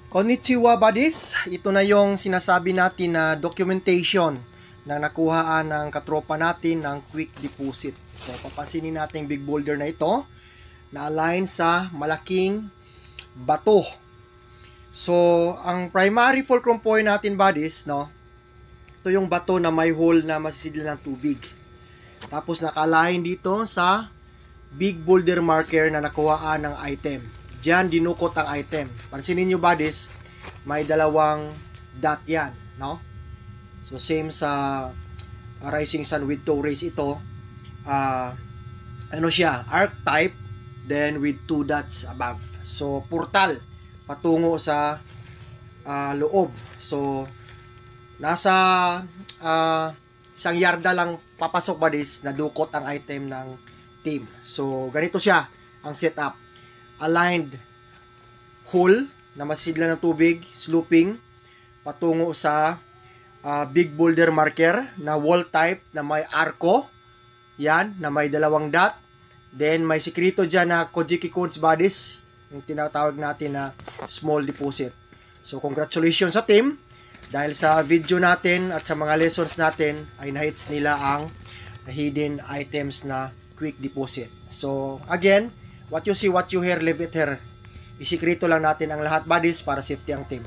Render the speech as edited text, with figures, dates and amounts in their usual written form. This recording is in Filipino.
Konnichiwa buddies! Ito na yung sinasabi natin na documentation na nakuhaan ng katropa natin ng quick deposit. So papansinin natin yung big boulder na ito na align sa malaking bato. So ang primary fulcrum point natin buddies, no? Ito yung bato na may hole na masisidlan ng tubig. Tapos naka-align dito sa big boulder marker na nakuhaan ng item. Diyan dinukot ang item. Pansinin nyo buddies, may dalawang dot yan, no? So same sa Rising Sun with toe rays ito. Ano siya? Arc type, then with two dots above. So portal patungo sa loob. So nasa isang yarda lang papasok buddies, nadukot ang item ng team. So ganito siya ang setup. Aligned hole na masisidlan ng tubig, sloping patungo sa big boulder marker na wall type na may arco, yan, na may dalawang dot. Then may sikreto dyan na Kojiki codes buddies, yung tinatawag natin na small deposit. So congratulations sa team, dahil sa video natin at sa mga lessons natin ay na-hits nila ang hidden items na quick deposit. So again, what you see, what you hear, leave it here. Isikreto lang natin ang lahat buddies para safety ang team.